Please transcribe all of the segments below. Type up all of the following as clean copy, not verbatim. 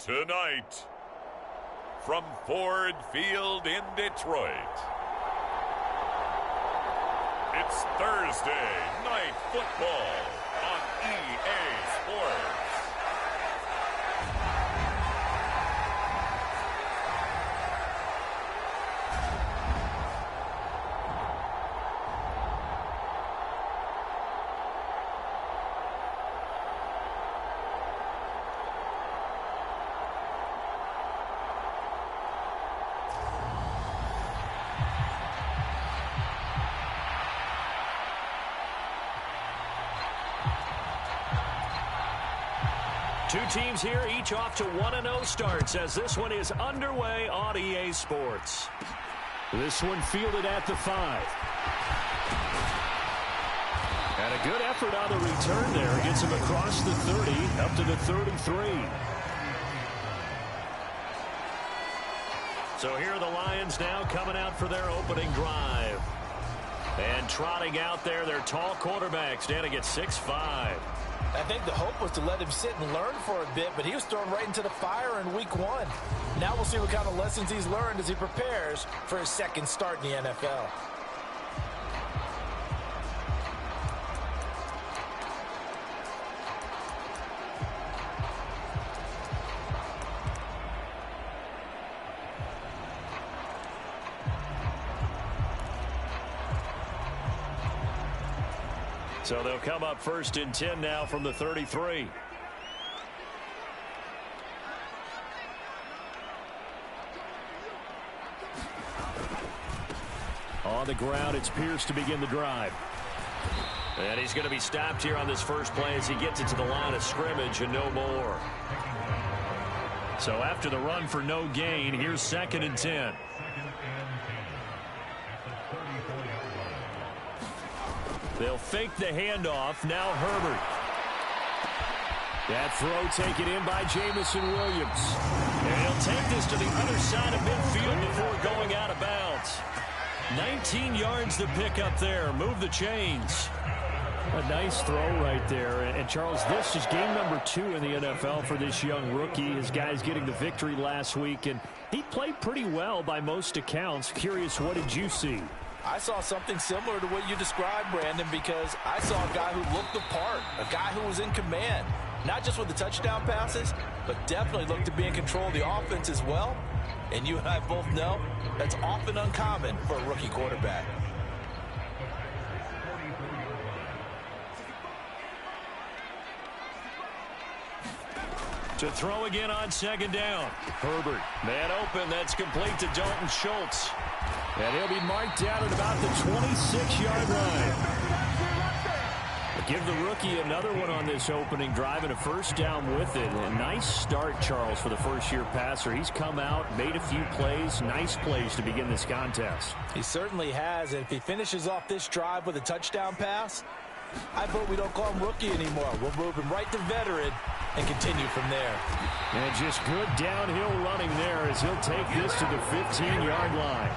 Tonight, from Ford Field in Detroit, it's Thursday Night Football on EA Sports. Two teams here, each off to 1-0 starts as this one is underway on EA Sports. This one fielded at the 5. And a good effort on the return there. Gets him across the 30, up to the 33. So here are the Lions now coming out for their opening drive. And trotting out there, their tall quarterback standing at 6'5". I think the hope was to let him sit and learn for a bit, but he was thrown right into the fire in week 1. Now we'll see what kind of lessons he's learned as he prepares for his second start in the NFL. So they'll come up first and 10 now from the 33. On the ground, it's Pierce to begin the drive. And he's going to be stopped here on this first play as he gets it to the line of scrimmage and no more. So after the run for no gain, here's 2nd and 10. They'll fake the handoff. Now Herbert. That throw taken in by Jamison Williams. And he'll take this to the other side of midfield before going out of bounds. 19 yards to pick up there. Move the chains. A nice throw right there. And Charles, this is game number 2 in the NFL for this young rookie. His guys getting the victory last week, and he played pretty well by most accounts. Curious, what did you see? I saw something similar to what you described, Brandon, because I saw a guy who looked the part, a guy who was in command, not just with the touchdown passes, but definitely looked to be in control of the offense as well. And you and I both know that's often uncommon for a rookie quarterback. To throw again on 2nd down. Herbert, man open, that's complete to Dalton Schultz. And he'll be marked down at about the 26-yard line. Give the rookie another one on this opening drive and a first down with it. A nice start, Charles, for the first-year passer. He's come out, made a few plays, nice plays to begin this contest. He certainly has, and if he finishes off this drive with a touchdown pass, I vote we don't call him rookie anymore. We'll move him right to veteran and continue from there. And just good downhill running there as he'll take this to the 15-yard line.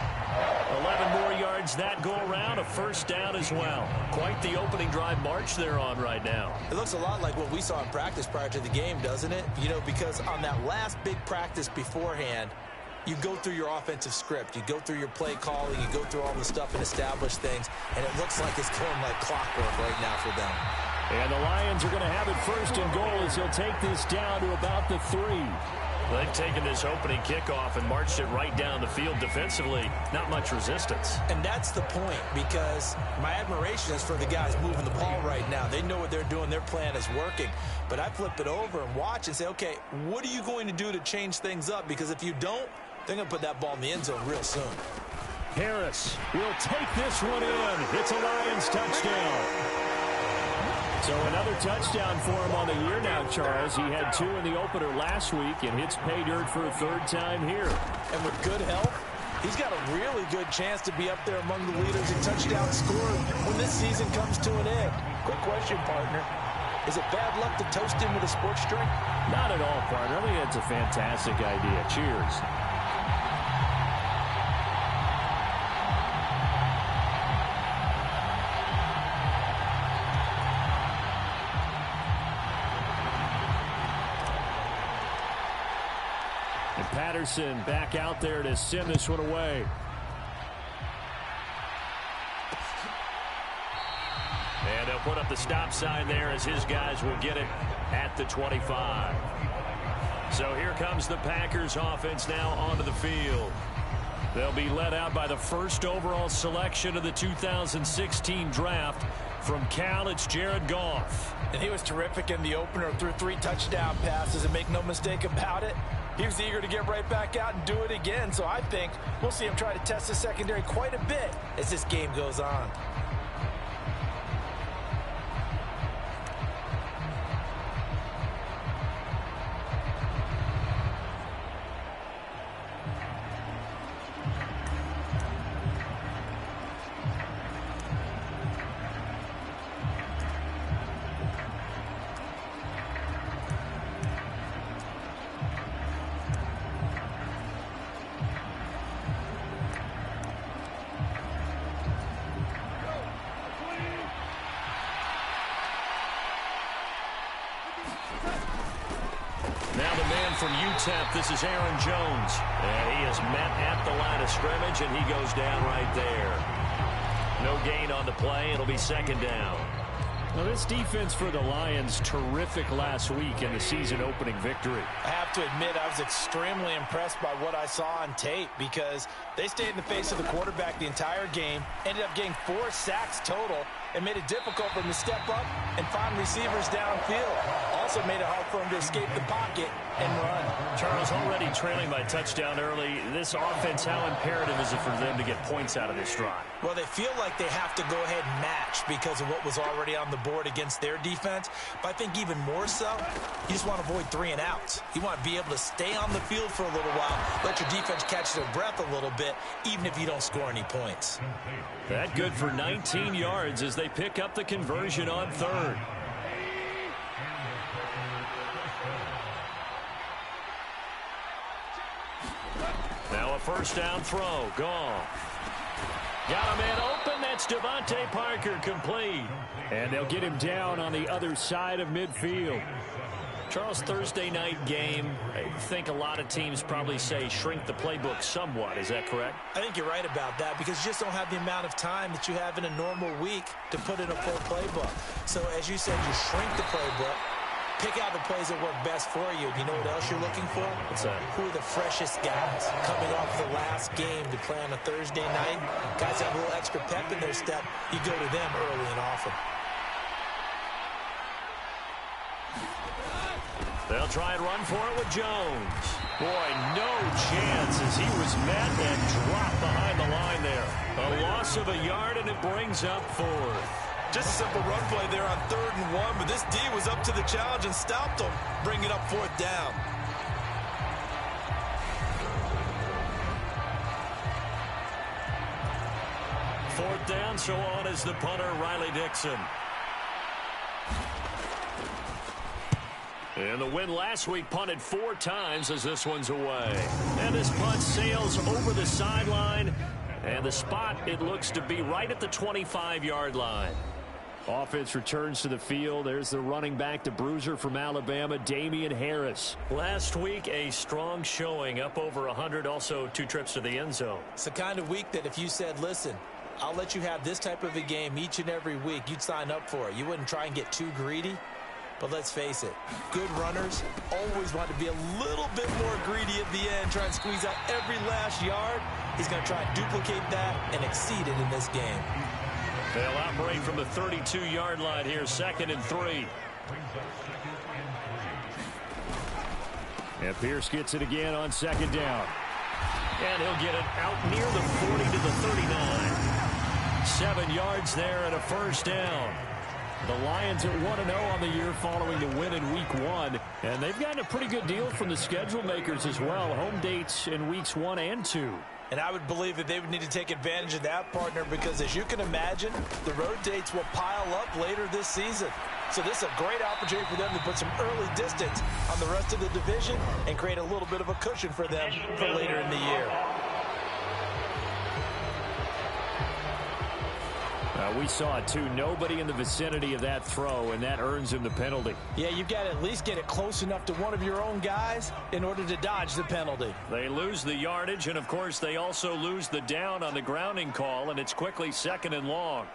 11 more yards that go around, a first down as well. Quite the opening drive march they're on right now. It looks a lot like what we saw in practice prior to the game, doesn't it? You know, because on that last big practice beforehand, you go through your offensive script. You go through your play calling. You go through all the stuff and establish things. And it looks like it's going like clockwork right now for them. And the Lions are going to have it first and goal as he'll take this down to about the 3. They've taken this opening kickoff and marched it right down the field defensively. Not much resistance. And that's the point, because my admiration is for the guys moving the ball right now. They know what they're doing. Their plan is working. But I flip it over and watch and say, okay, what are you going to do to change things up? Because if you don't, they're going to put that ball in the end zone real soon. Harris will take this one in. It's a Lions touchdown. So another touchdown for him on the year now, Charles. He had 2 in the opener last week and hits pay dirt for a 3rd time here. And with good health, he's got a really good chance to be up there among the leaders in touchdown scoring when this season comes to an end. Quick question, partner. Is it bad luck to toast him with a sports drink? Not at all, partner. I think that's a fantastic idea. Cheers. Patterson back out there to send this one away. And they'll put up the stop sign there as his guys will get it at the 25. So here comes the Packers offense now onto the field. They'll be led out by the first overall selection of the 2016 draft. From Cal, it's Jared Goff. And he was terrific in the opener, threw 3 touchdown passes, and make no mistake about it, he was eager to get right back out and do it again. So I think we'll see him try to test the secondary quite a bit as this game goes on. Now the man from UTEP, this is Aaron Jones. And he is met at the line of scrimmage, and he goes down right there. No gain on the play. It'll be second down. Well, this defense for the Lions, terrific last week in the season-opening victory. I have to admit, I was extremely impressed by what I saw on tape because they stayed in the face of the quarterback the entire game, ended up getting 4 sacks total, and made it difficult for him to step up and find receivers downfield. Also made it hard for him to escape the pocket and run. Charles, already trailing by touchdown early. This offense, how imperative is it for them to get points out of this drive? Well, they feel like they have to go ahead and match because of what was already on the board against their defense. But I think even more so, you just want to avoid 3 and outs. You want to be able to stay on the field for a little while, let your defense catch their breath a little bit, even if you don't score any points. That good for 19 yards as they pick up the conversion on 3rd. Now a first down throw. Goff. Got a man open. That's Devontae Parker, complete. And they'll get him down on the other side of midfield. Charles, Thursday night game, I think a lot of teams probably say shrink the playbook somewhat. Is that correct? I think you're right about that because you just don't have the amount of time that you have in a normal week to put in a full playbook. So as you said, you shrink the playbook, pick out the plays that work best for you. You know what else you're looking for? What's that? Who are the freshest guys coming off the last game to play on a Thursday night? Guys have a little extra pep in their step. You go to them early and often. They'll try and run for it with Jones. Boy, no chance as he was met and dropped behind the line there. A loss of a yard, and it brings up 4th. Just a simple run play there on 3rd and 1, but this D was up to the challenge and stopped him, bringing up 4th down. Fourth down, so on is the punter, Riley Dixon. And the win last week punted 4 times as this one's away. And this punt sails over the sideline. And the spot, it looks to be right at the 25-yard line. Offense returns to the field. There's the running back, the bruiser from Alabama, Damian Harris. Last week, a strong showing, up over 100, also 2 trips to the end zone. It's the kind of week that if you said, listen, I'll let you have this type of a game each and every week, you'd sign up for it. You wouldn't try and get too greedy. But let's face it, good runners always want to be a little bit more greedy at the end, try and squeeze out every last yard. He's going to try and duplicate that and exceed it in this game. They'll operate from the 32-yard line here, 2nd and 3. And Pierce gets it again on 2nd down. And he'll get it out near the 40 to the 39. 7 yards there and a first down. The Lions at 1-0 on the year following the win in Week 1. And they've gotten a pretty good deal from the schedule makers as well. Home dates in Weeks 1 and 2. And I would believe that they would need to take advantage of that, partner, because as you can imagine, the road dates will pile up later this season. So this is a great opportunity for them to put some early distance on the rest of the division and create a little bit of a cushion for them for later in the year. We saw it too. Nobody in the vicinity of that throw, and that earns him the penalty. Yeah, you've got to at least get it close enough to one of your own guys in order to dodge the penalty. They lose the yardage, and of course they also lose the down on the grounding call, and it's quickly 2nd and long.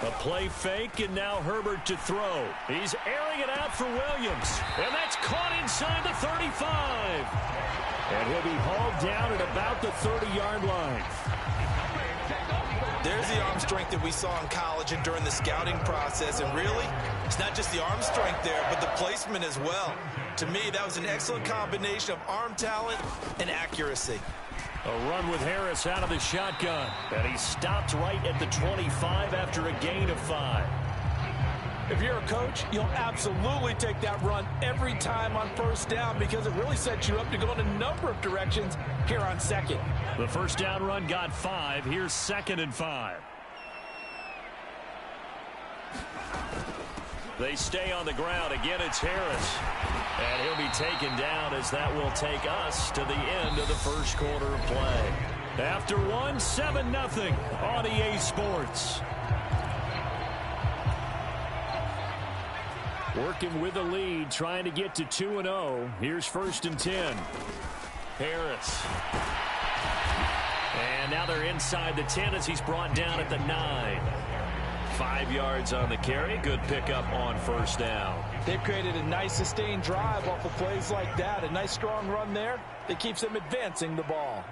A play fake, and now Herbert to throw. He's airing it out for Williams, and that's caught inside the 35. And he'll be hauled down at about the 30-yard line. There's the arm strength that we saw in college and during the scouting process. And really, it's not just the arm strength there, but the placement as well. To me, that was an excellent combination of arm talent and accuracy. A run with Harris out of the shotgun. And he stopped right at the 25 after a gain of 5. If you're a coach, you'll absolutely take that run every time on 1st down because it really sets you up to go in a number of directions here on 2nd. The 1st down run got 5. Here's 2nd and 5. They stay on the ground. Again, it's Harris. And he'll be taken down as that will take us to the end of the 1st quarter of play. After 7-0 on EA Sports. Working with the lead, trying to get to 2-0. Here's 1st and 10. Harris. And now they're inside the 10 as he's brought down at the 9. 5 yards on the carry. Good pickup on 1st down. They've created a nice sustained drive off of plays like that. A nice strong run there that keeps them advancing the ball.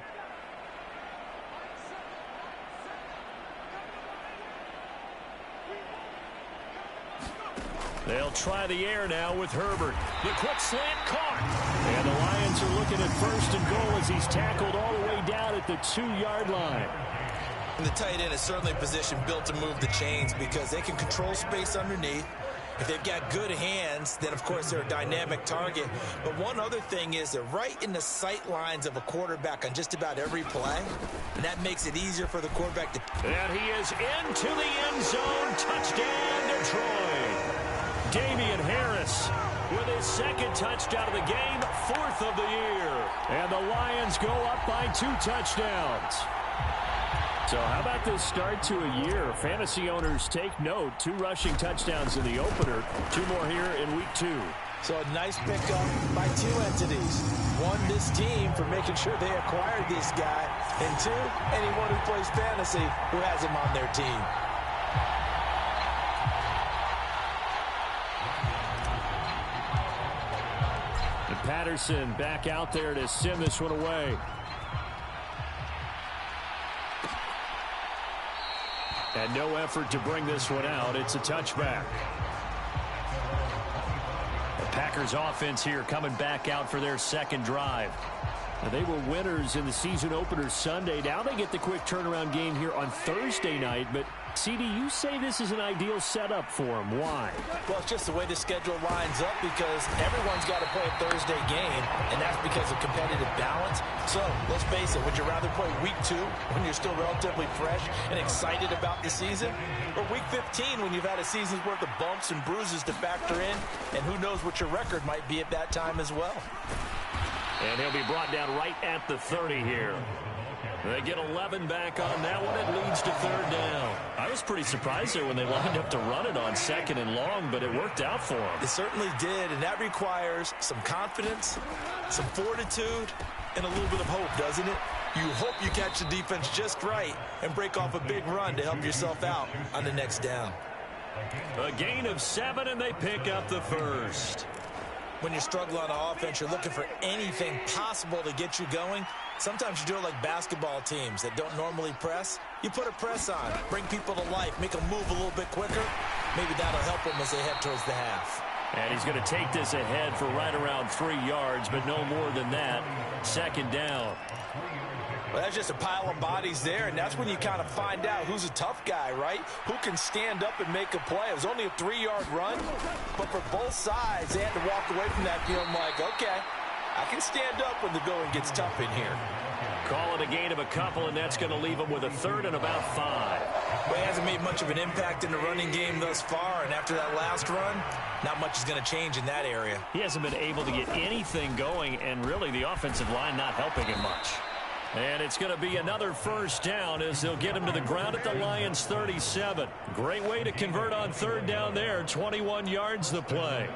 They'll try the air now with Herbert. The quick slant caught. And the Lions are looking at 1st and goal as he's tackled all the way down at the 2-yard line. And the tight end is certainly a position built to move the chains because they can control space underneath. If they've got good hands, then, of course, they're a dynamic target. But one other thing is they're right in the sight lines of a quarterback on just about every play. And that makes it easier for the quarterback to... And he is into the end zone. Touchdown, Detroit. Damian Harris with his 2nd touchdown of the game, 4th of the year. And the Lions go up by 2 touchdowns. So how about this start to a year? Fantasy owners take note. 2 rushing touchdowns in the opener. 2 more here in week 2. So a nice pickup by 2 entities. 1, this team for making sure they acquired this guy. And 2, anyone who plays fantasy who has him on their team. Patterson back out there to send this one away. And no effort to bring this one out. It's a touchback. The Packers offense here coming back out for their 2nd drive. Now, they were winners in the season opener Sunday. Now they get the quick turnaround game here on Thursday night. But, CD, you say this is an ideal setup for them. Why? Well, it's just the way the schedule lines up because everyone's got to play a Thursday game, and that's because of competitive balance. So, let's face it, would you rather play week 2 when you're still relatively fresh and excited about the season? Or week 15 when you've had a season's worth of bumps and bruises to factor in, and who knows what your record might be at that time as well. And he'll be brought down right at the 30 here. They get 11 back on that one. It leads to 3rd down. I was pretty surprised there when they lined up to run it on 2nd and long, but it worked out for them. It certainly did, and that requires some confidence, some fortitude, and a little bit of hope, doesn't it? You hope you catch the defense just right and break off a big run to help yourself out on the next down. A gain of 7, and they pick up the 1st. When you struggle on offense, you're looking for anything possible to get you going. Sometimes you do it like basketball teams that don't normally press. You put a press on, bring people to life, make them move a little bit quicker. Maybe that'll help them as they head towards the half. And he's going to take this ahead for right around 3 yards, but no more than that. 2nd down. Well, that's just a pile of bodies there, and that's when you kind of find out who's a tough guy, right? Who can stand up and make a play. It was only a 3-yard run, but for both sides, they had to walk away from that feeling like, okay, I can stand up when the going gets tough in here. Call it a gain of a couple, and that's going to leave them with a 3rd and about 5. But he hasn't made much of an impact in the running game thus far, and after that last run, not much is going to change in that area. He hasn't been able to get anything going, and really the offensive line not helping him much. And it's going to be another first down as they'll get him to the ground at the Lions 37. Great way to convert on third down there. 21 yards the play.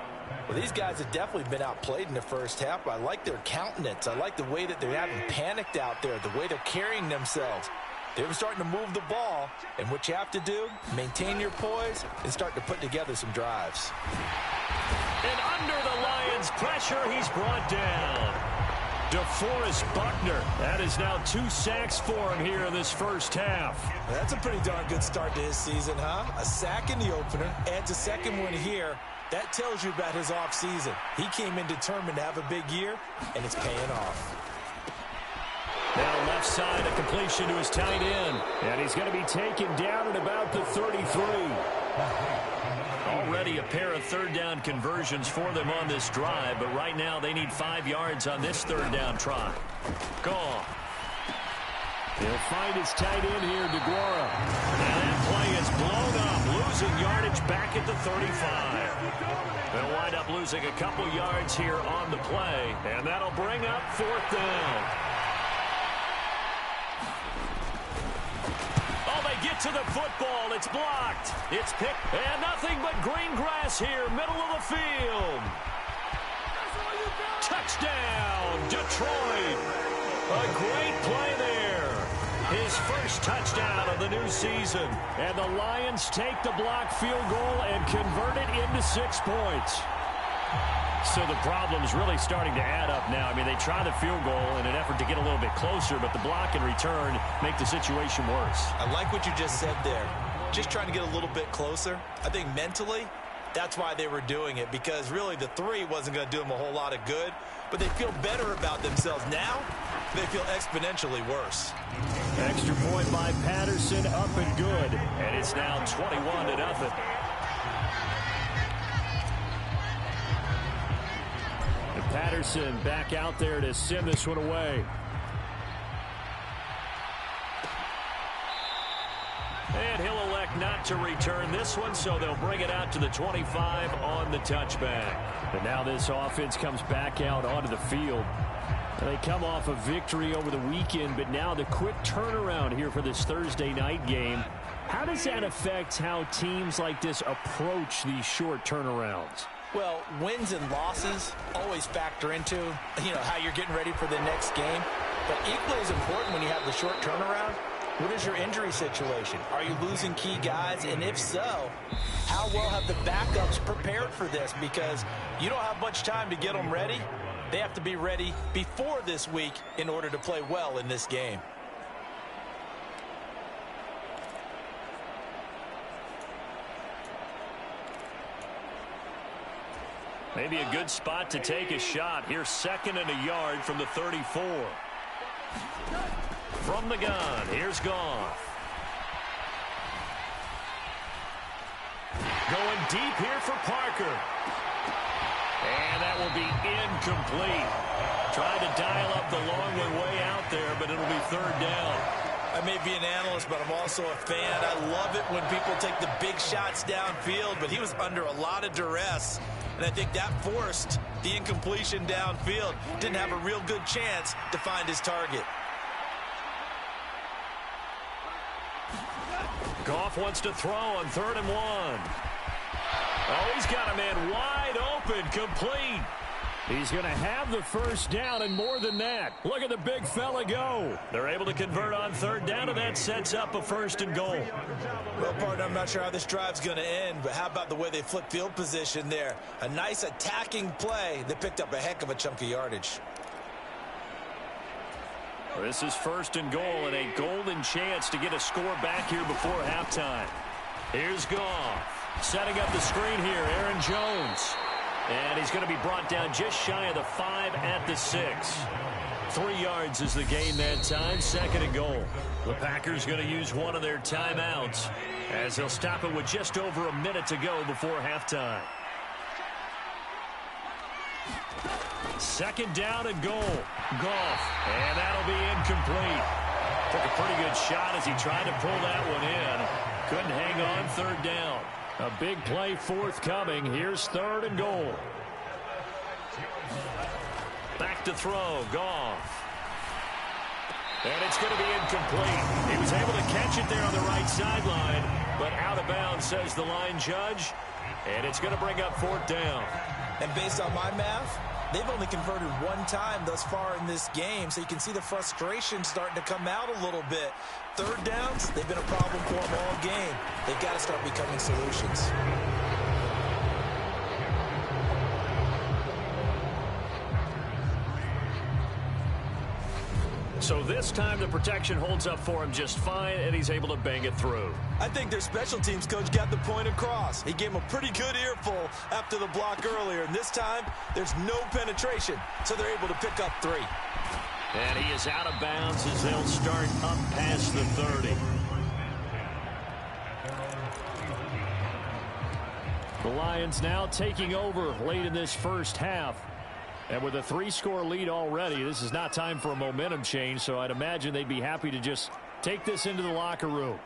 Well, these guys have definitely been outplayed in the first half, but I like their countenance. I like the way that they haven't panicked out there, the way they're carrying themselves. They're starting to move the ball, and what you have to do, maintain your poise and start to put together some drives. And under the Lions' pressure, he's brought down. DeForest Buckner. That is now 2 sacks for him here in this first half. That's a pretty darn good start to his season, huh? A sack in the opener, adds a second one here. That tells you about his offseason. He came in determined to have a big year, and it's paying off. Now left side, a completion to his tight end. And he's going to be taken down at about the 33. Already a pair of third down conversions for them on this drive, but right now they need 5 yards on this third down try. Gone. He'll find his tight end here, DeGuara. And that play is blown up, losing yardage back at the 35. They'll wind up losing a couple yards here on the play, and that'll bring up fourth down. Get to the football. It's blocked. It's picked. And nothing but green grass here, middle of the field. Touchdown, Detroit. A great play there. His first touchdown of the new season. And the Lions take the block field goal and convert it into 6 points. So the problem's really starting to add up now. I mean, they try the field goal in an effort to get a little bit closer, but the block and return make the situation worse. I like what you just said there. Just trying to get a little bit closer. I think mentally, that's why they were doing it, because really the 3 wasn't going to do them a whole lot of good, but they feel better about themselves. Now, they feel exponentially worse. Extra point by Patterson, up and good. And it's now 21-0. Patterson back out there to send this one away. And he'll elect not to return this one, so they'll bring it out to the 25 on the touchback. But now this offense comes back out onto the field. They come off a victory over the weekend, but now the quick turnaround here for this Thursday night game. How does that affect how teams like this approach these short turnarounds? Well, wins and losses always factor into, how you're getting ready for the next game. But equally as important when you have the short turnaround, what is your injury situation? Are you losing key guys? And if so, how well have the backups prepared for this? Because you don't have much time to get them ready. They have to be ready before this week in order to play well in this game. Maybe a good spot to take a shot. Here's 2nd and a yard from the 34. From the gun, here's Goff. Going deep here for Parker. And that will be incomplete. Tried to dial up the long way out there, but it'll be 3rd down. I may be an analyst, but I'm also a fan. I love it when people take the big shots downfield, but he was under a lot of duress. And I think that forced the incompletion downfield. Didn't have a real good chance to find his target. Goff wants to throw on 3rd and 1. Oh, he's got a man wide open, complete. He's going to have the first down and more than that. Look at the big fella go. They're able to convert on 3rd down, and that sets up a 1st and goal. Well, partner, I'm not sure how this drive's going to end, but how about the way they flip field position there? A nice attacking play that picked up a heck of a chunk of yardage. This is 1st and goal and a golden chance to get a score back here before halftime. Here's Goff. Setting up the screen here, Aaron Jones. And he's going to be brought down just shy of the 5 at the 6. 3 yards is the gain that time, 2nd and goal. The Packers going to use one of their timeouts as they'll stop it with just over a minute to go before halftime. 2nd down and goal. Goff. And that'll be incomplete. Took a pretty good shot as he tried to pull that one in. Couldn't hang on 3rd down. A big play forthcoming. Here's 3rd and goal. Back to throw. Goff. And it's going to be incomplete. He was able to catch it there on the right sideline, but out of bounds, says the line judge. And it's going to bring up 4th down. And based on my math, they've only converted one time thus far in this game, so you can see the frustration starting to come out a little bit. 3rd downs, they've been a problem for them all game. They've got to start becoming solutions. So this time the protection holds up for him just fine, and he's able to bang it through. I think their special teams coach got the point across. He gave him a pretty good earful after the block earlier, and this time there's no penetration, so they're able to pick up 3. And he is out of bounds as they'll start up past the 30. The Lions now taking over late in this first half. And with a 3-score lead already, this is not time for a momentum change, so I'd imagine they'd be happy to just take this into the locker room.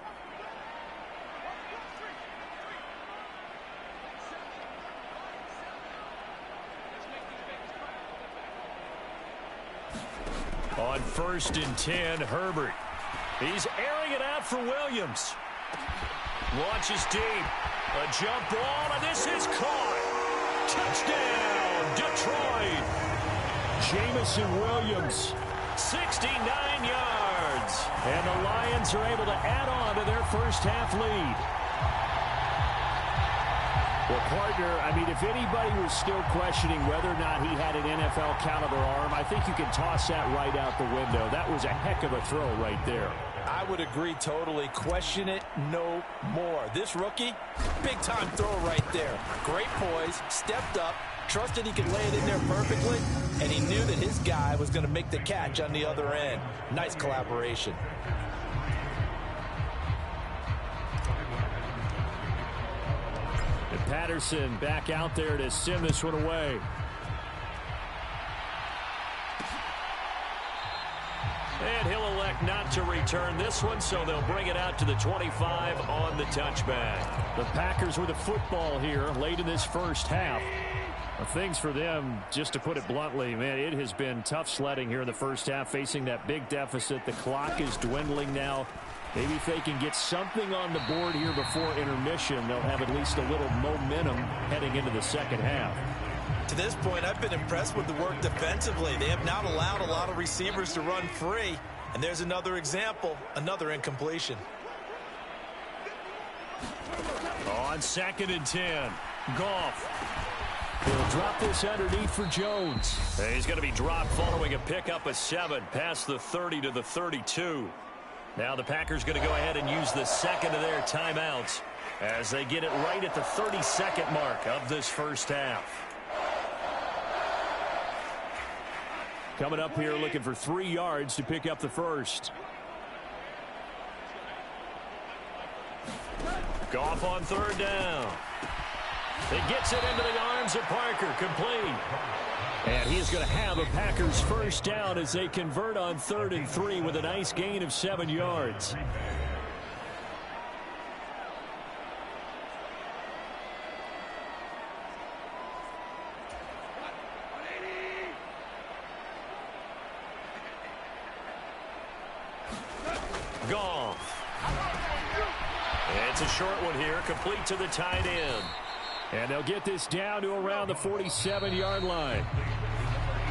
On 1st and 10, Herbert. He's airing it out for Williams. Launches deep. A jump ball, and this is caught. Touchdown, Detroit. Jameson Williams, 69 yards. And the Lions are able to add on to their first half lead. Well, partner, I mean, if anybody was still questioning whether or not he had an NFL caliber arm, I think you can toss that right out the window. That was a heck of a throw right there. I would agree totally. Question it no more. This rookie, big-time throw right there. Great poise, stepped up, trusted he could lay it in there perfectly, and he knew that his guy was going to make the catch on the other end. Nice collaboration. And Patterson back out there to send this one away. And he'll elect not to return this one, so they'll bring it out to the 25 on the touchback. The Packers with the football here late in this first half. Things for them, just to put it bluntly, man, it has been tough sledding here in the first half, facing that big deficit. The clock is dwindling now. Maybe if they can get something on the board here before intermission, they'll have at least a little momentum heading into the second half. To this point, I've been impressed with the work defensively. They have not allowed a lot of receivers to run free. And there's another example, another incompletion. On 2nd and 10, Goff. He'll drop this underneath for Jones. He's going to be dropped following a pickup of 7 past the 30 to the 32. Now the Packers going to go ahead and use the second of their timeouts as they get it right at the 30-second mark of this first half. Coming up here looking for 3 yards to pick up the first. Goff on 3rd down. He gets it into the arms of Parker, complete. And he is going to have a Packers first down as they convert on 3rd and 3 with a nice gain of 7 yards. Goff. It's a short one here, complete to the tight end. And they'll get this down to around the 47-yard line.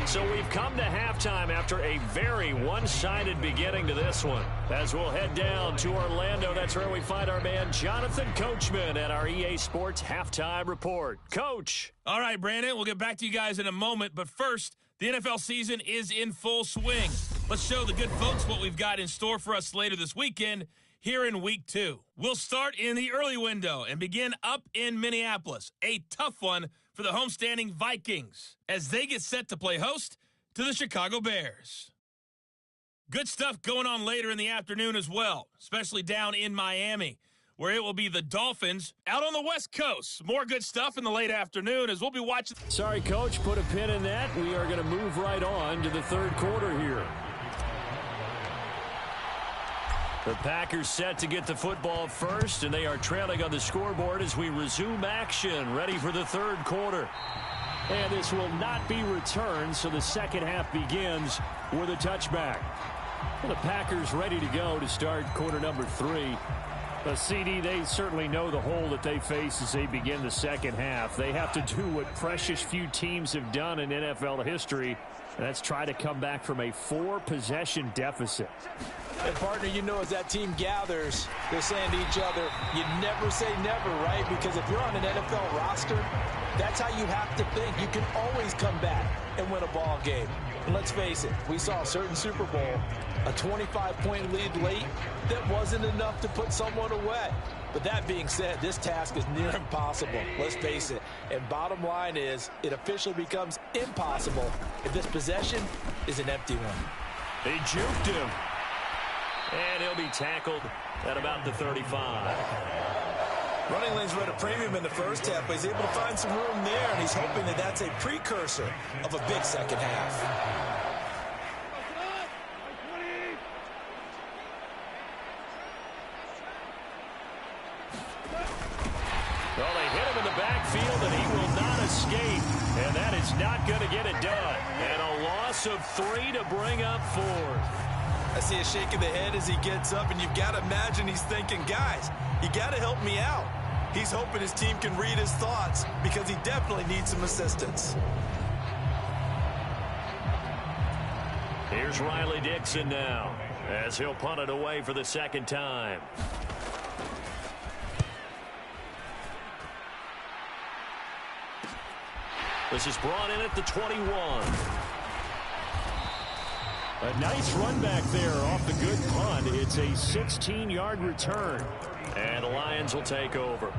So we've come to halftime after a very one-sided beginning to this one. As we'll head down to Orlando, that's where we find our man Jonathan Coachman at our EA Sports Halftime Report. Coach. All right, Brandon, we'll get back to you guys in a moment. But first, the NFL season is in full swing. Let's show the good folks what we've got in store for us later this weekend here in Week 2. We'll start in the early window and begin up in Minneapolis. A tough one for the homestanding Vikings as they get set to play host to the Chicago Bears. Good stuff going on later in the afternoon as well, especially down in Miami, where it will be the Dolphins out on the West Coast. More good stuff in the late afternoon as we'll be watching. Sorry, Coach, put a pin in that. We are going to move right on to the third quarter here. The Packers set to get the football first, and they are trailing on the scoreboard as we resume action, ready for the third quarter. And this will not be returned, so the second half begins with a touchback. Well, the Packers ready to go to start quarter number 3. CD, they certainly know the hole that they face as they begin the second half. They have to do what precious few teams have done in NFL history. And that's try to come back from a 4-possession deficit. And partner, you know, as that team gathers, they're saying to each other, you never say never, right? Because if you're on an NFL roster, that's how you have to think. You can always come back and win a ball game. And let's face it, we saw a certain Super Bowl, a 25-point lead late that wasn't enough to put someone away. But that being said, this task is near impossible. Let's face it. And bottom line is, it officially becomes impossible if this possession is an empty one. They juked him. And he'll be tackled at about the 35. Running lanes were at a premium in the first half, but he's able to find some room there, and he's hoping that that's a precursor of a big second half. Well, they hit him in the backfield, and he will not escape. And that is not going to get it done. And a loss of 3 to bring up 4. I see a shake of the head as he gets up, and you've got to imagine he's thinking, guys, you got to help me out. He's hoping his team can read his thoughts because he definitely needs some assistance. Here's Riley Dixon now as he'll punt it away for the second time. This is brought in at the 21. A nice run back there off the good punt. It's a 16-yard return. And the Lions will take over.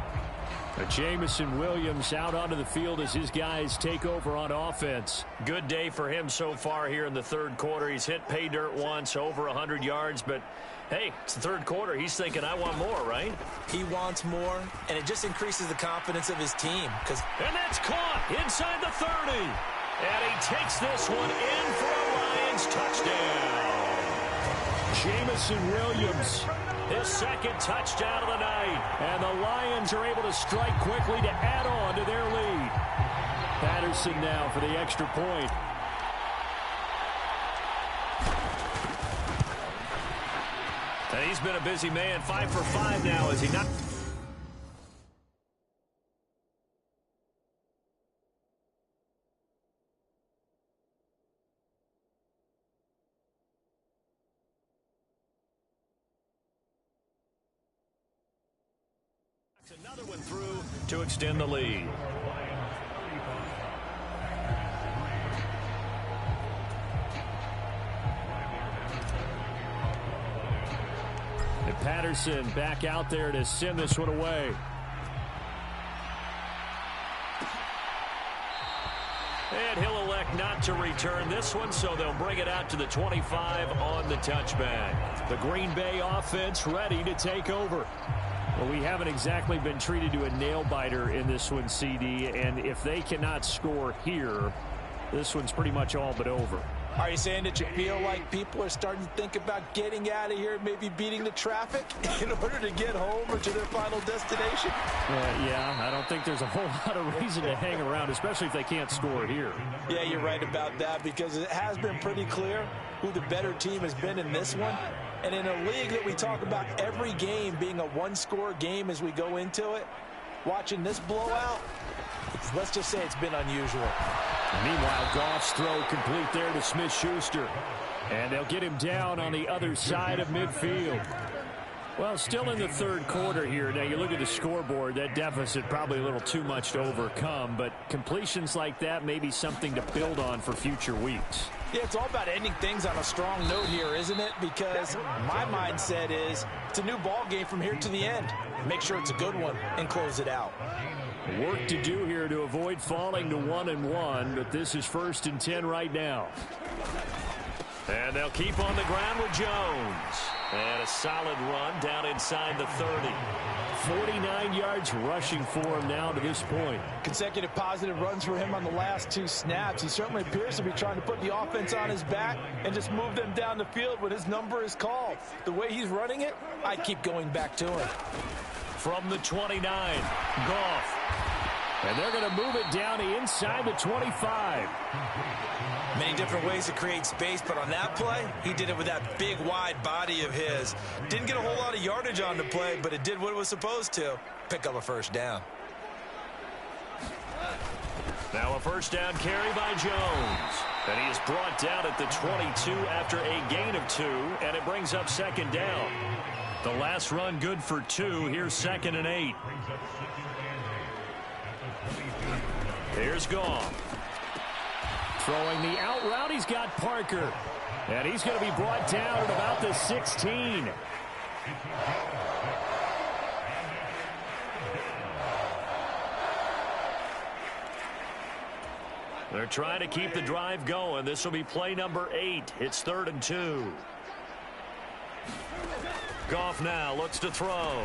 Jamison Williams out onto the field as his guys take over on offense. Good day for him so far here in the third quarter. He's hit pay dirt once, over 100 yards, but hey, it's the third quarter. He's thinking, I want more, right? He wants more, and it just increases the confidence of his team. And that's caught inside the 30. And he takes this one in for a Lions touchdown. Jamison Williams, his second touchdown of the night. And the Lions are able to strike quickly to add on to their lead. Patterson now for the extra point. And he's been a busy man, 5 for 5 now, is he not? Another one through to extend the lead. And Patterson back out there to send this one away. And he'll elect not to return this one, so they'll bring it out to the 25 on the touchback. The Green Bay offense ready to take over. Well, we haven't exactly been treated to a nail-biter in this one, CD, and if they cannot score here, this one's pretty much all but over. Are you saying that you feel like people are starting to think about getting out of here, maybe beating the traffic in order to get home or to their final destination? Yeah, I don't think there's a whole lot of reason to hang around, especially if they can't score here. Yeah, you're right about that, because it has been pretty clear who the better team has been in this one. And in a league that we talk about every game being a one-score game as we go into it, watching this blowout, let's just say it's been unusual. Meanwhile, Goff's throw complete there to Smith-Schuster. And they'll get him down on the other side of midfield. Well, still in the third quarter here. Now, you look at the scoreboard, that deficit probably a little too much to overcome, but completions like that may be something to build on for future weeks. Yeah, it's all about ending things on a strong note here, isn't it? Because my mindset is it's a new ball game from here to the end. Make sure it's a good one and close it out. Work to do here to avoid falling to 1-1, but this is 1st and 10 right now. And they'll keep on the ground with Jones. And a solid run down inside the 30. 49 yards rushing for him now to this point. Consecutive positive runs for him on the last 2 snaps. He certainly appears to be trying to put the offense on his back and just move them down the field when his number is called. The way he's running it, I'd keep going back to him. From the 29, Goff. And they're going to move it down to inside the 25. Many different ways to create space, but on that play, he did it with that big, wide body of his. Didn't get a whole lot of yardage on the play, but it did what it was supposed to. Pick up a first down. Now a first down carry by Jones. And he is brought down at the 22 after a gain of 2, and it brings up second down. The last run good for 2. Here's 2nd and 8. Here's Goff. Throwing the out route, he's got Parker. And he's going to be brought down at about the 16. They're trying to keep the drive going. This will be play number 8. It's 3rd and 2. Goff now looks to throw.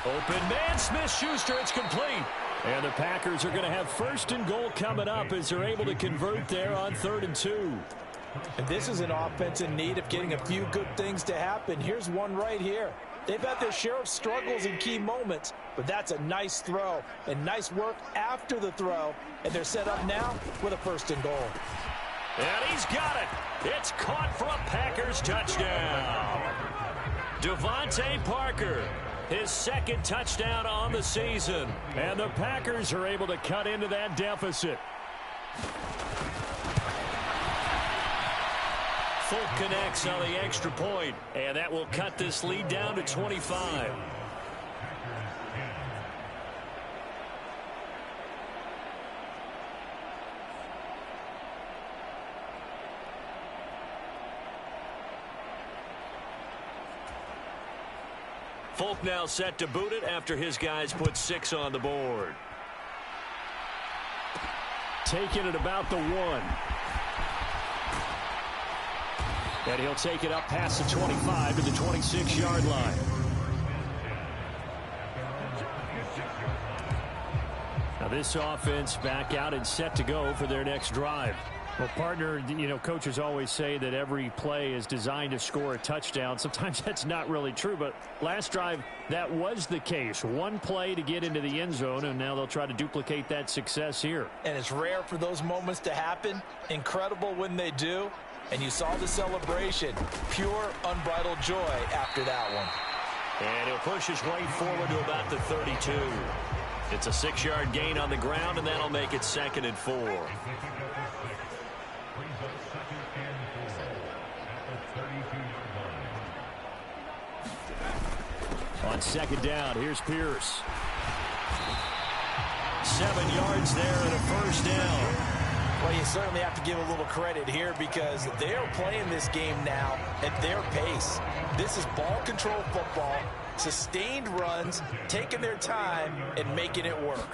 Open man, Smith-Schuster, it's complete. And the Packers are going to have 1st and goal coming up as they're able to convert there on 3rd and 2. And this is an offense in need of getting a few good things to happen. Here's one right here. They've had their share of struggles in key moments, but that's a nice throw and nice work after the throw. And they're set up now with a 1st and goal. And he's got it. It's caught for a Packers touchdown. Devontae Parker, his 2nd touchdown on the season. And the Packers are able to cut into that deficit. Folk connects on the extra point, and that will cut this lead down to 25. Folk now set to boot it after his guys put 6 on the board. Taking it about the 1. And he'll take it up past the 25 to the 26-yard line. Now this offense back out and set to go for their next drive. Well, partner, you know, coaches always say that every play is designed to score a touchdown. Sometimes that's not really true, but last drive, that was the case. One play to get into the end zone, and now they'll try to duplicate that success here. And it's rare for those moments to happen. Incredible when they do. And you saw the celebration. Pure, unbridled joy after that one. And he'll push his way forward to about the 32. It's a 6-yard gain on the ground, and that'll make it 2nd and 4. On 2nd down, here's Pierce. 7 yards there and a first down. Well, you certainly have to give a little credit here because they are playing this game now at their pace. This is ball control football, sustained runs, taking their time and making it work.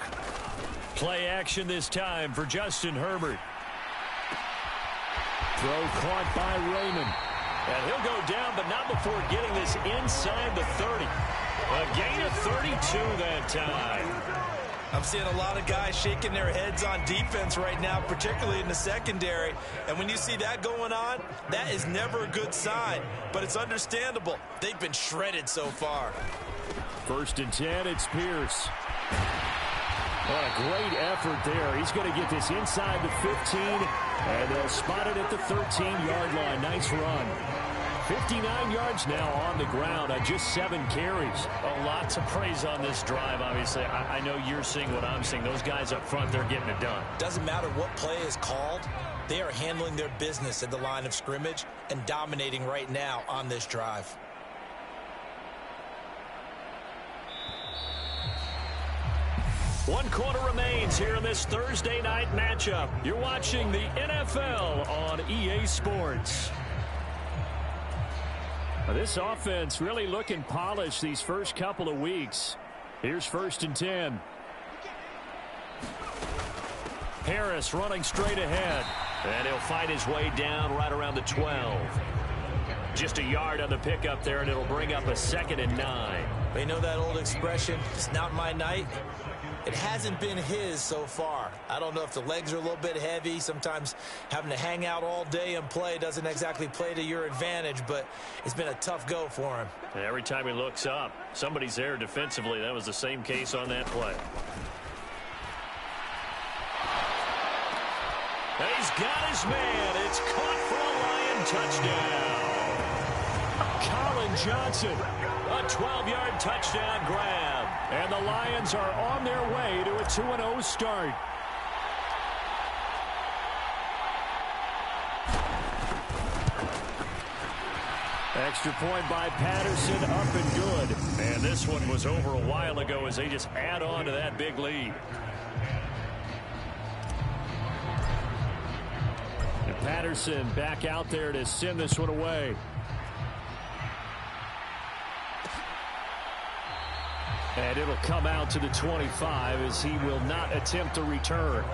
Play action this time for Justin Herbert. Throw caught by Raymond. And he'll go down, but not before getting this inside the 30. A gain of 32 that time. I'm seeing a lot of guys shaking their heads on defense right now, particularly in the secondary. And when you see that going on, that is never a good sign. But it's understandable. They've been shredded so far. 1st and 10, it's Pierce. What a great effort there. He's going to get this inside the 15, and they'll spot it at the 13-yard line. Nice run. 59 yards now on the ground on just 7 carries. A lot to praise on this drive, obviously. I know you're seeing what I'm seeing. Those guys up front, they're getting it done. Doesn't matter what play is called. They are handling their business at the line of scrimmage and dominating right now on this drive. One quarter remains here in this Thursday night matchup. You're watching the NFL on EA Sports. This offense really looking polished these first couple of weeks. Here's 1st and 10. Harris running straight ahead. And he'll fight his way down right around the 12. Just a yard on the pickup there, and it'll bring up a 2nd and 9. You know that old expression, it's not my night? It hasn't been his so far. I don't know if the legs are a little bit heavy. Sometimes having to hang out all day and play doesn't exactly play to your advantage, but it's been a tough go for him. And every time he looks up, somebody's there defensively. That was the same case on that play. And he's got his man. It's caught for a Lion touchdown. Colin Johnson, a 12-yard touchdown grab. And the Lions are on their way to a 2-0 start. Extra point by Patterson, up and good. And this one was over a while ago as they just add on to that big lead. And Patterson back out there to send this one away. And it'll come out to the 25 as he will not attempt to return.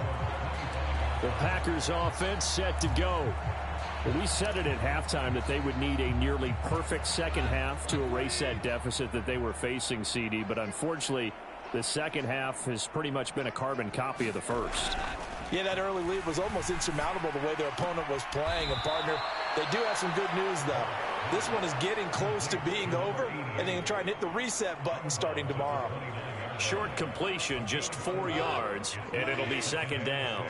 The Packers offense set to go. Well, we said it at halftime that they would need a nearly perfect second half to erase that deficit that they were facing, CD. But unfortunately, the second half has pretty much been a carbon copy of the first. Yeah, that early lead was almost insurmountable the way their opponent was playing. And, partner, they do have some good news, though. This one is getting close to being over, and they can try and hit the reset button starting tomorrow. Short completion, just 4 yards, and it'll be second down.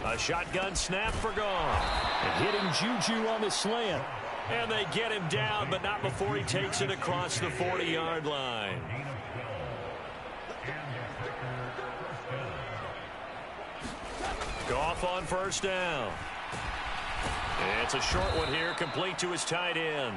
A shotgun snap for Goff. And hitting Juju on the slant. And they get him down, but not before he takes it across the 40-yard line. Goff on first down. It's a short one here, complete to his tight end.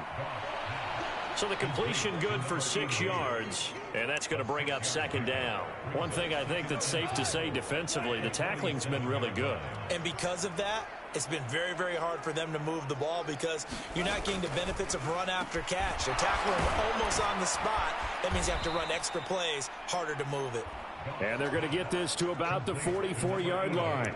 So the completion good for 6 yards, and that's going to bring up second down. One thing I think that's safe to say defensively, the tackling's been really good. And because of that, it's been very, very hard for them to move the ball because you're not getting the benefits of run after catch. They're tackling almost on the spot. That means you have to run extra plays, harder to move it. And they're going to get this to about the 44-yard line.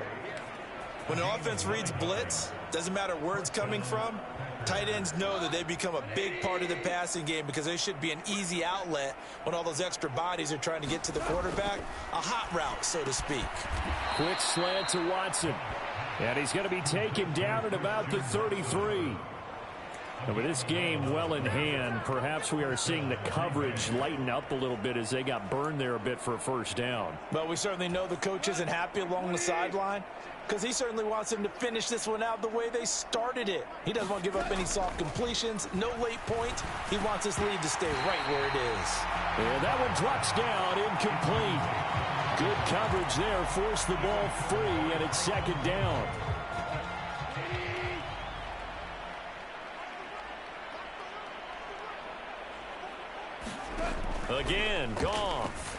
When an offense reads blitz, doesn't matter where it's coming from, tight ends know that they become a big part of the passing game because they should be an easy outlet when all those extra bodies are trying to get to the quarterback. A hot route, so to speak. Quick slant to Watson. And he's going to be taken down at about the 33. And with this game well in hand, perhaps we are seeing the coverage lighten up a little bit as they got burned there a bit for a first down. But we certainly know the coach isn't happy along the sideline because he certainly wants them to finish this one out the way they started it. He doesn't want to give up any soft completions, no late points. He wants this lead to stay right where it is. And that one drops down, incomplete. Good coverage there, forced the ball free, and it's second down. Again, Goff.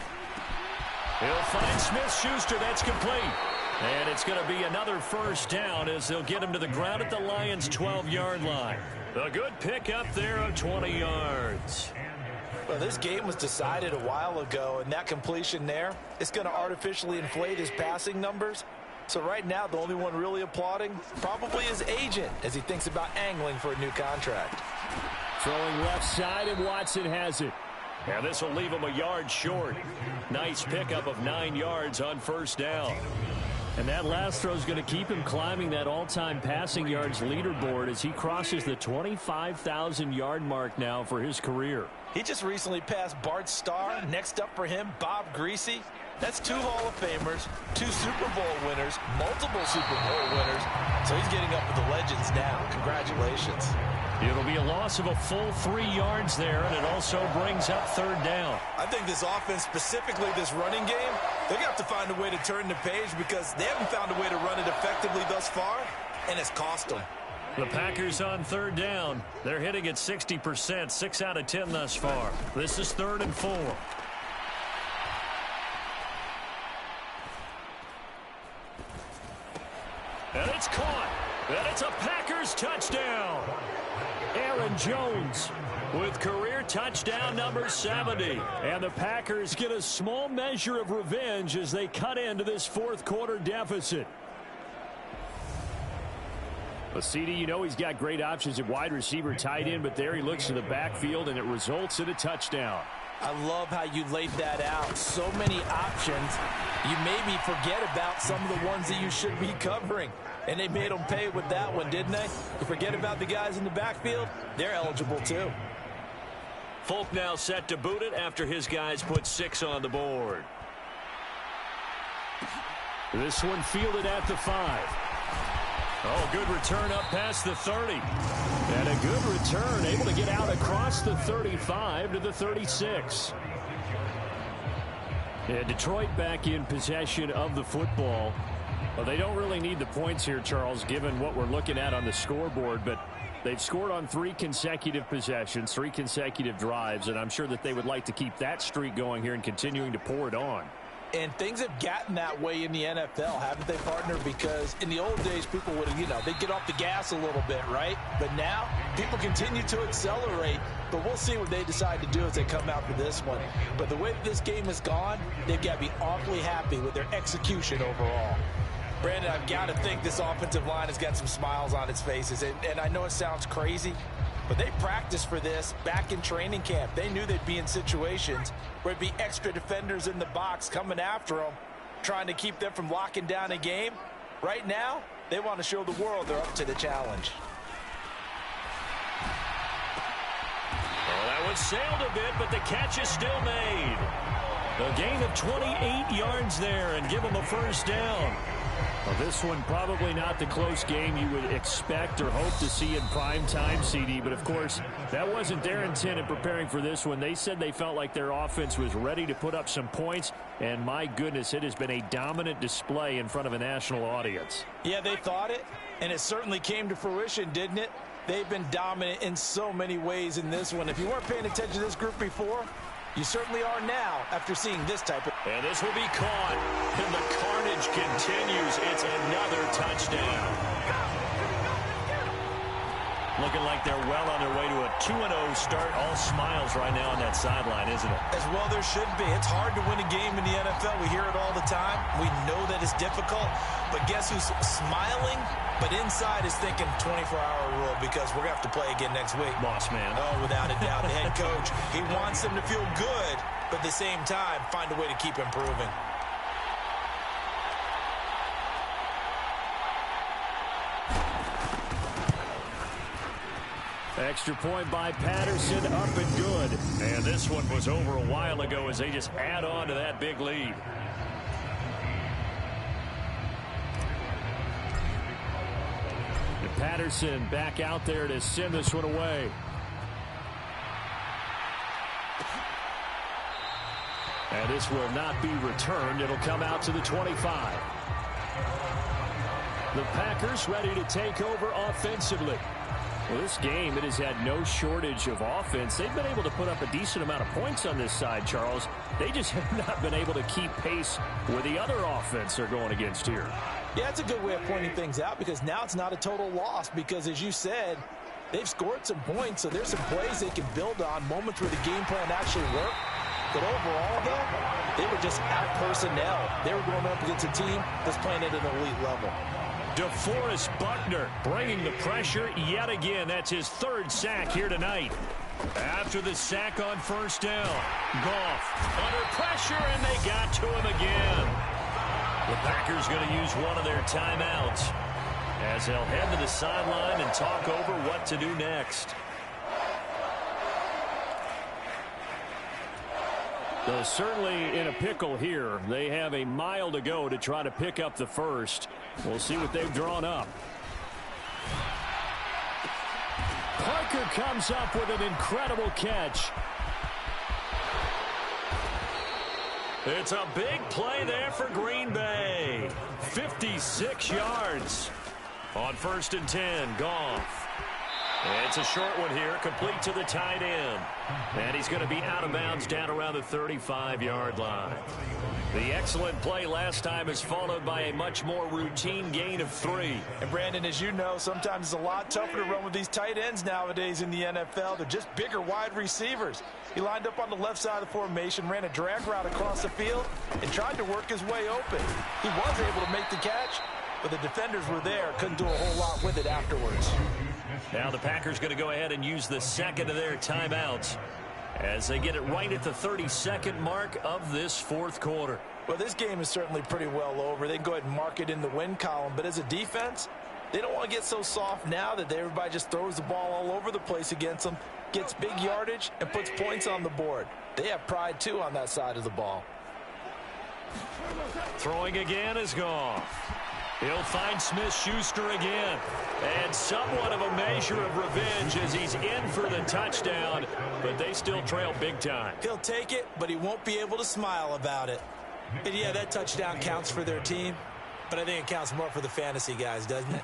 He'll find Smith-Schuster. That's complete. And it's going to be another first down as they'll get him to the ground at the Lions' 12-yard line. A good pickup there of 20 yards. Well, this game was decided a while ago, and that completion there, it's going to artificially inflate his passing numbers. So right now, the only one really applauding probably his agent as he thinks about angling for a new contract. Throwing left side, and Watson has it. And this will leave him a yard short. Nice pickup of 9 yards on first down. And that last throw is going to keep him climbing that all-time passing yards leaderboard as he crosses the 25,000-yard mark now for his career. He just recently passed Bart Starr. Next up for him, Bob Greasy. That's 2 Hall of Famers, 2 Super Bowl winners, multiple Super Bowl winners. So he's getting up with the legends now. Congratulations. It'll be a loss of a full 3 yards there, and it also brings up third down. I think this offense, specifically this running game, they're going to have to find a way to turn the page because they haven't found a way to run it effectively thus far, and it's cost them. The Packers on third down. They're hitting at 60%, 6 out of 10 thus far. This is 3rd and 4. And it's caught. And it's a Packers touchdown. Aaron Jones with career touchdown number 70. And the Packers get a small measure of revenge as they cut into this fourth quarter deficit. Well, CD, you know he's got great options at wide receiver, tight end, but there he looks to the backfield, and it results in a touchdown. I love how you laid that out. So many options. You maybe forget about some of the ones that you should be covering. And they made them pay with that one, didn't they? You forget about the guys in the backfield, they're eligible too. Folk now set to boot it after his guys put 6 on the board. This one fielded at the 5. Oh, good return up past the 30. And a good return, able to get out across the 35 to the 36. Yeah, Detroit back in possession of the football. Well, they don't really need the points here, Charles, given what we're looking at on the scoreboard, but they've scored on 3 consecutive possessions, 3 consecutive drives, and I'm sure that they would like to keep that streak going here and continuing to pour it on. And things have gotten that way in the NFL, haven't they, partner? Because in the old days, people would have, they'd get off the gas a little bit, right? But now, people continue to accelerate. But we'll see what they decide to do as they come out for this one. But the way that this game has gone, they've got to be awfully happy with their execution overall. Brandon, I've got to think this offensive line has got some smiles on its faces. And I know it sounds crazy, but they practiced for this back in training camp. They knew they'd be in situations where it'd be extra defenders in the box coming after them, trying to keep them from locking down a game. Right now, they want to show the world they're up to the challenge. Well, that one sailed a bit, but the catch is still made. A gain of 28 yards there and give them a first down. Well, this one probably not the close game you would expect or hope to see in prime time, CD. But, of course, that wasn't their intent in preparing for this one. They said they felt like their offense was ready to put up some points. And, my goodness, it has been a dominant display in front of a national audience. Yeah, they thought it, and it certainly came to fruition, didn't it? They've been dominant in so many ways in this one. If you weren't paying attention to this group before, you certainly are now after seeing this type of... And this will be caught. And the carnage continues. It's another touchdown. Looking like they're well on their way to a 2-0 start. All smiles right now on that sideline, isn't it? As well there should be. It's hard to win a game in the NFL. We hear it all the time. We know that it's difficult. But guess who's smiling? But inside is thinking 24-hour rule because we're going to have to play again next week. Boss man. Oh, without a doubt. The head coach, he wants them to feel good, but at the same time, find a way to keep improving. Extra point by Patterson, up and good. And this one was over a while ago as they just add on to that big lead. Patterson back out there to send this one away. And this will not be returned. It'll come out to the 25. The Packers ready to take over offensively. Well, this game, it has had no shortage of offense. They've been able to put up a decent amount of points on this side, Charles. They just have not been able to keep pace where the other offense are going against here. Yeah, it's a good way of pointing things out because now it's not a total loss because, as you said, they've scored some points, so there's some plays they can build on, moments where the game plan actually worked. But overall, though, they were just out personnel. They were going up against a team that's playing at an elite level. DeForest Buckner bringing the pressure yet again. That's his 3rd sack here tonight. After the sack on first down, Goff under pressure, and they got to him again. The Packers going to use one of their timeouts as they'll head to the sideline and talk over what to do next. Certainly in a pickle here. They have a mile to go to try to pick up the first. We'll see what they've drawn up. Parker comes up with an incredible catch. It's a big play there for Green Bay. 56 yards on 1st and 10. Goff. It's a short one here, complete to the tight end. And he's going to be out of bounds down around the 35-yard line. The excellent play last time is followed by a much more routine gain of 3. And, Brandon, as you know, sometimes it's a lot tougher to run with these tight ends nowadays in the NFL. They're just bigger wide receivers. He lined up on the left side of the formation, ran a drag route across the field, and tried to work his way open. He was able to make the catch, but the defenders were there, couldn't do a whole lot with it afterwards. Now the Packers going to go ahead and use the second of their timeouts as they get it right at the 32nd mark of this 4th quarter. Well, this game is certainly pretty well over. They can go ahead and mark it in the win column. But as a defense, they don't want to get so soft now that everybody just throws the ball all over the place against them. gets big yardage, and puts points on the board. They have pride, too, on that side of the ball. Throwing again is Goff. He'll find Smith-Schuster again. And somewhat of a measure of revenge as he's in for the touchdown, but they still trail big time. He'll take it, but he won't be able to smile about it. And yeah, that touchdown counts for their team, but I think it counts more for the fantasy guys, doesn't it?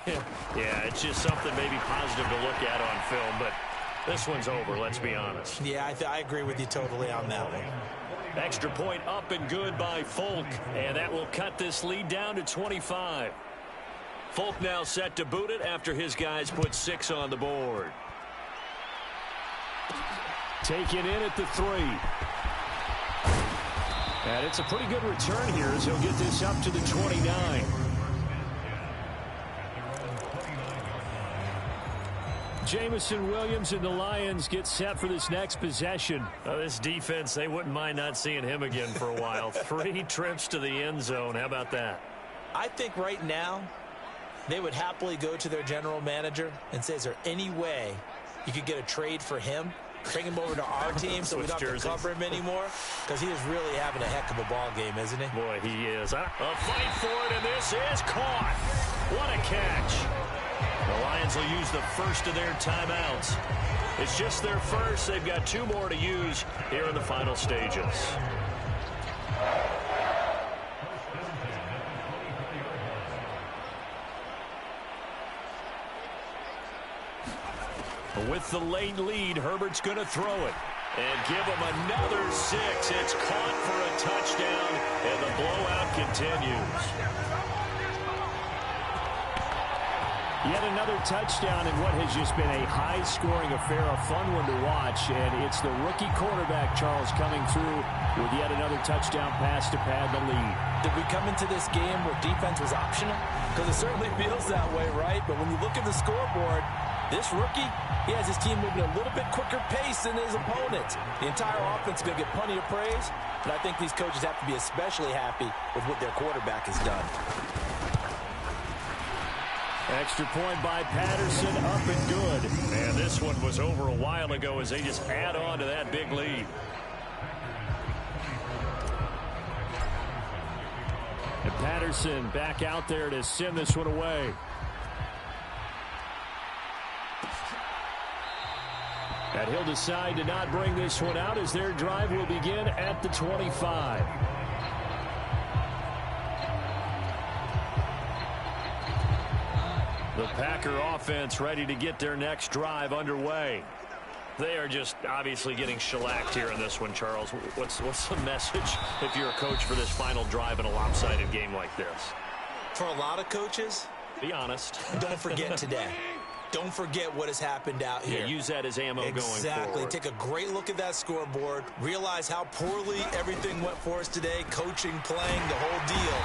Yeah, it's just something maybe positive to look at on film, but this one's over, let's be honest. Yeah, I agree with you totally on that one. Extra point up and good by Folk, and that will cut this lead down to 25. Folk now set to boot it after his guys put 6 on the board. Taken in at the 3. And it's a pretty good return here as he'll get this up to the 29. Jamison Williams and the Lions get set for this next possession. This defense, they wouldn't mind not seeing him again for a while. 3 trips to the end zone. How about that? I think right now they would happily go to their general manager and say, is there any way you could get a trade for him? Bring him over to our team so we don't have to cover him anymore? Because he is really having a heck of a ball game, isn't he? Boy, he is. A fight for it, and this is caught. What a catch. The Lions will use the first of their timeouts. It's just their first. They've got 2 more to use here in the final stages. With the late lead, Herbert's going to throw it and give him another 6. It's caught for a touchdown, and the blowout continues. Yet another touchdown in what has just been a high-scoring affair, a fun one to watch, and it's the rookie quarterback, Charles, coming through with yet another touchdown pass to pad the lead. Did we come into this game where defense was optional? Because it certainly feels that way, right? But when you look at the scoreboard, this rookie, he has his team moving a little bit quicker pace than his opponents. The entire offense is going to get plenty of praise, but I think these coaches have to be especially happy with what their quarterback has done. Extra point by Patterson, up and good. And this one was over a while ago as they just add on to that big lead. And Patterson back out there to send this one away. And he'll decide to not bring this one out as their drive will begin at the 25. The Packer offense ready to get their next drive underway. They are just obviously getting shellacked here in this one, Charles. What's the message if you're a coach for this final drive in a lopsided game like this? For a lot of coaches, be honest. Don't forget today. Don't forget what has happened out here. Yeah, use that as ammo going forward. Exactly. Take a great look at that scoreboard. Realize how poorly everything went for us today. Coaching, playing, the whole deal.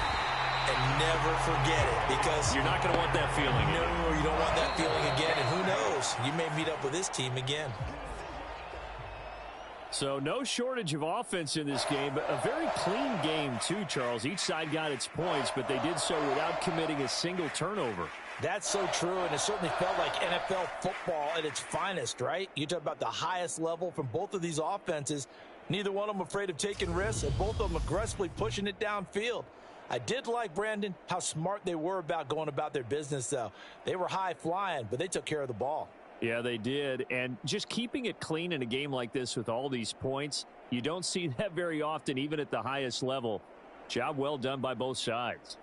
And never forget it, because you're not going to want that feeling. No, you don't want that feeling again. And who knows? You may meet up with this team again. So no shortage of offense in this game, but a very clean game too, Charles. Each side got its points, but they did so without committing a single turnover. That's so true, and it certainly felt like NFL football at its finest, right? You talk about the highest level from both of these offenses. Neither one of them afraid of taking risks, and both of them aggressively pushing it downfield. I did like, Brandon, how smart they were about going about their business, though. They were high-flying, but they took care of the ball. Yeah, they did. And just keeping it clean in a game like this with all these points, you don't see that very often, even at the highest level. Job well done by both sides.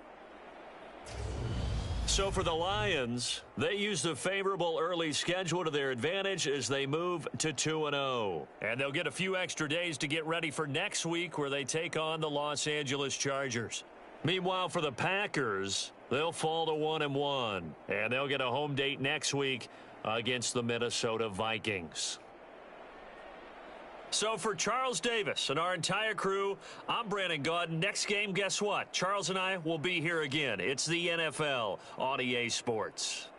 So for the Lions, they use the favorable early schedule to their advantage as they move to 2-0. And they'll get a few extra days to get ready for next week where they take on the Los Angeles Chargers. Meanwhile, for the Packers, they'll fall to 1-1, and they'll get a home date next week against the Minnesota Vikings. So for Charles Davis and our entire crew, I'm Brandon Gaudin. Next game, guess what? Charles and I will be here again. It's the NFL on EA Sports.